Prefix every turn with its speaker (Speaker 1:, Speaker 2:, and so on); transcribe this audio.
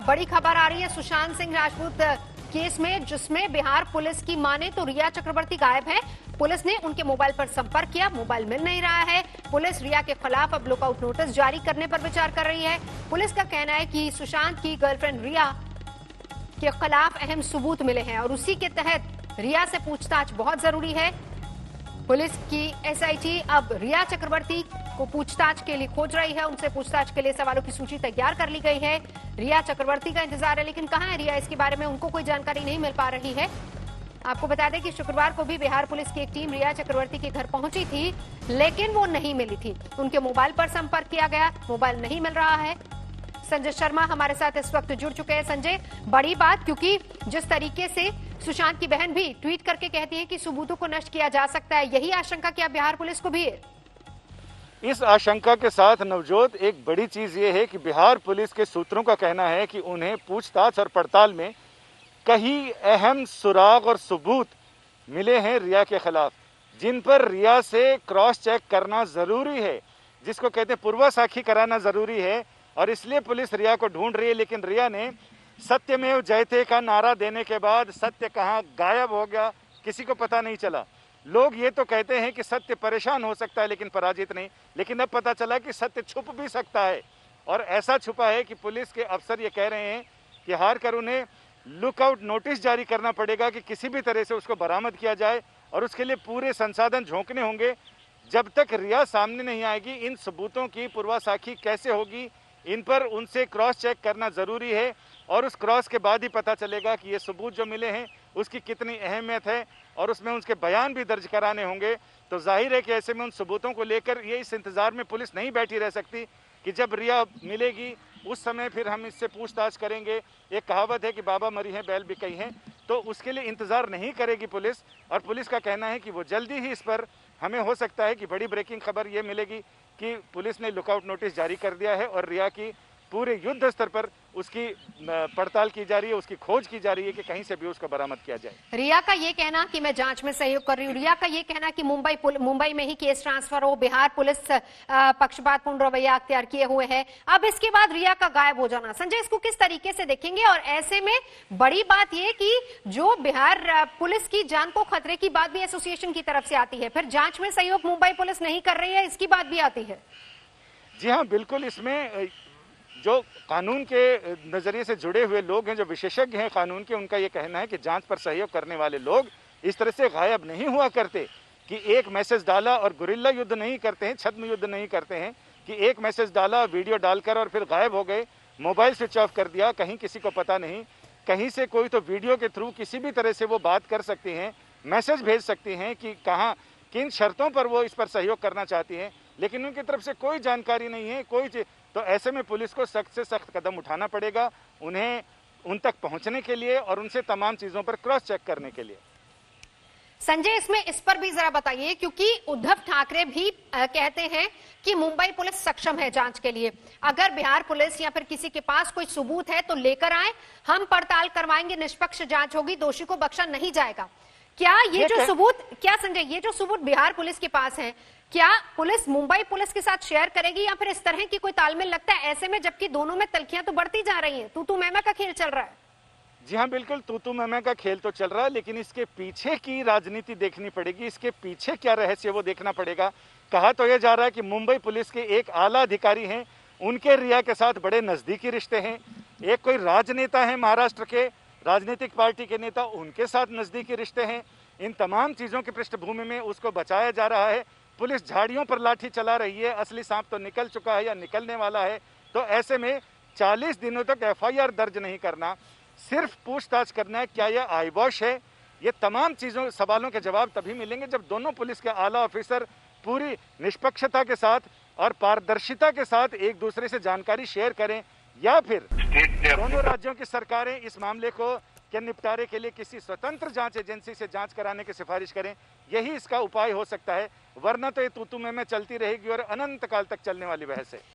Speaker 1: बड़ी खबर आ रही है सुशांत सिंह राजपूत केस में, जिसमें बिहार पुलिस की माने तो रिया चक्रवर्ती गायब है। पुलिस ने उनके मोबाइल पर संपर्क किया, मोबाइल मिल नहीं रहा है। पुलिस रिया के खिलाफ अब लुकआउट नोटिस जारी करने पर विचार कर रही है। पुलिस का कहना है कि सुशांत की गर्लफ्रेंड रिया के खिलाफ अहम सबूत मिले हैं और उसी के तहत रिया से पूछताछ बहुत जरूरी है। पुलिस की एसआईटी अब रिया चक्रवर्ती को पूछताछ के लिए खोज रही है। उनसे पूछताछ के लिए सवालों की सूची तैयार कर ली गई है। रिया चक्रवर्ती का इंतजार है, लेकिन कहां है रिया, इसके बारे में उनको कोई जानकारी नहीं मिल पा रही है। आपको बता दें कि शुक्रवार को भी बिहार पुलिस की एक टीम रिया चक्रवर्ती के घर पहुंची थी, लेकिन वो नहीं मिली थी। उनके मोबाइल पर संपर्क किया गया, मोबाइल नहीं मिल रहा है। संजय शर्मा हमारे साथ इस वक्त जुड़ चुके हैं। संजय, बड़ी बात, क्योंकि जिस तरीके से सुशांत की बहन भी ट्वीट करके कहती है कि सबूतों को नष्ट किया जा सकता है, यही आशंका क्या बिहार पुलिस को भी है?
Speaker 2: इस आशंका के साथ नवजोत एक बड़ी चीज ये है कि बिहार पुलिस के सूत्रों का कहना है कि उन्हें पूछताछ और पड़ताल में कई अहम सुराग और सबूत मिले हैं रिया के खिलाफ, जिन पर रिया से क्रॉस चेक करना जरूरी है, जिसको कहते हैं पूर्वा साखी कराना जरूरी है। और इसलिए पुलिस रिया को ढूंढ रही है। लेकिन रिया ने सत्यमेव जयते का नारा देने के बाद सत्य कहां गायब हो गया, किसी को पता नहीं चला। लोग ये तो कहते हैं कि सत्य परेशान हो सकता है लेकिन पराजित नहीं, लेकिन अब पता चला कि सत्य छुप भी सकता है। और ऐसा छुपा है कि पुलिस के अफसर ये कह रहे हैं कि हार कर उन्हें लुकआउट नोटिस जारी करना पड़ेगा कि किसी भी तरह से उसको बरामद किया जाए, और उसके लिए पूरे संसाधन झोंकने होंगे। जब तक रिया सामने नहीं आएगी, इन सबूतों की पूर्वा साखी कैसे होगी, इन पर उनसे क्रॉस चेक करना जरूरी है। और उस क्रॉस के बाद ही पता चलेगा कि ये सबूत जो मिले हैं उसकी कितनी अहमियत है, और उसमें उसके बयान भी दर्ज कराने होंगे। तो जाहिर है कि ऐसे में उन सबूतों को लेकर ये इस इंतजार में पुलिस नहीं बैठी रह सकती कि जब रिया मिलेगी उस समय फिर हम इससे पूछताछ करेंगे। एक कहावत है कि बाबा मरी हैं बैल बिकई हैं, तो उसके लिए इंतजार नहीं करेगी पुलिस। और पुलिस का कहना है कि वो जल्दी ही इस पर, हमें हो सकता है कि बड़ी ब्रेकिंग खबर ये मिलेगी कि पुलिस ने लुकआउट नोटिस जारी कर दिया है और रिया की पूरे युद्ध स्तर पर उसकी पड़ताल की जा रही है, उसकी खोज की जा रही है कि कहीं से भी उसको बरामद किया जाए।
Speaker 1: रिया का ये कहना कि मैं जांच में सहयोग कर रही हूँ, रिया का ये कहना कि मुंबई में ही केस ट्रांसफर हो, बिहार पुलिस पक्षपातपूर्ण रवैया अख्तियार किए हुए है। अब इसके बाद रिया का गायब हो जाना, संजय, इसको किस तरीके से देखेंगे? और ऐसे में बड़ी बात यह कि जो बिहार पुलिस की जान को खतरे की बात भी एसोसिएशन की तरफ से आती है, फिर जांच में सहयोग मुंबई पुलिस नहीं कर रही है, इसकी बात भी आती है।
Speaker 2: जी हाँ, बिल्कुल। इसमें जो कानून के नजरिए से जुड़े हुए लोग हैं, जो विशेषज्ञ हैं कानून के, उनका ये कहना है कि जांच पर सहयोग करने वाले लोग इस तरह से गायब नहीं हुआ करते कि एक मैसेज डाला और गुरिल्ला युद्ध नहीं करते हैं, छद्म युद्ध नहीं करते हैं कि एक मैसेज डाला, वीडियो डालकर और फिर गायब हो गए, मोबाइल स्विच ऑफ कर दिया, कहीं किसी को पता नहीं। कहीं से कोई तो वीडियो के थ्रू किसी भी तरह से वो बात कर सकती हैं, मैसेज भेज सकती हैं कि कहाँ किन शर्तों पर वो इस पर सहयोग करना चाहती हैं, लेकिन उनकी तरफ से कोई जानकारी नहीं है, कोई। तो ऐसे में पुलिस को सख्त से सख्त कदम उठाना पड़ेगा उन्हें उन तक पहुंचने के लिए और उनसे तमाम चीजों पर क्रॉस चेक करने के लिए।
Speaker 1: संजय, इसमें इस पर भी जरा बताइए, क्योंकि उद्धव ठाकरे भी कहते हैं कि मुंबई पुलिस सक्षम है जांच के लिए। अगर बिहार पुलिस या फिर किसी के पास कोई सबूत है तो लेकर आए, हम पड़ताल करवाएंगे, निष्पक्ष जांच होगी, दोषी को बख्शा नहीं जाएगा। क्या ये जो सबूत, क्या संजय, ये जो सबूत बिहार पुलिस के पास है, क्या पुलिस मुंबई पुलिस के साथ शेयर करेगी या फिर इस तरह की कोई तालमेल लगता है ऐसे में, जबकि दोनों में तल्खियां तो बढ़ती जा रही हैं, तू मैमा का खेल चल रहा है?
Speaker 2: जी हाँ, बिल्कुल, तू मैमा का खेल तो चल रहा है, लेकिन इसके पीछे की राजनीति देखनी पड़ेगी, इसके पीछे क्या रहस्य वो देखना पड़ेगा। कहा तो यह जा रहा है कि मुंबई पुलिस के एक आला अधिकारी हैं, उनके रिया के साथ बड़े नजदीकी रिश्ते हैं। एक कोई राजनेता है महाराष्ट्र के, राजनीतिक पार्टी के नेता, उनके साथ नजदीकी रिश्ते हैं। इन तमाम चीजों की पृष्ठभूमि में उसको बचाया जा रहा है। पुलिस झाड़ियों पर लाठी चला रही है, असली सांप तो निकल चुका है या निकलने वाला है। तो ऐसे में 40 दिनों तक एफआईआर दर्ज नहीं करना, सिर्फ पूछताछ करना है, क्या यह आईवॉश है? ये तमाम चीजों, सवालों के जवाब तभी मिलेंगे जब दोनों पुलिस के आला ऑफिसर पूरी निष्पक्षता के साथ और पारदर्शिता के साथ एक दूसरे से जानकारी शेयर करें, या फिर दोनों राज्यों की सरकारें इस मामले को के निपटारे के लिए किसी स्वतंत्र जांच एजेंसी से जांच कराने की सिफारिश करें। यही इसका उपाय हो सकता है, वरना तो ये तू में चलती रहेगी और अनंत काल तक चलने वाली बहस है।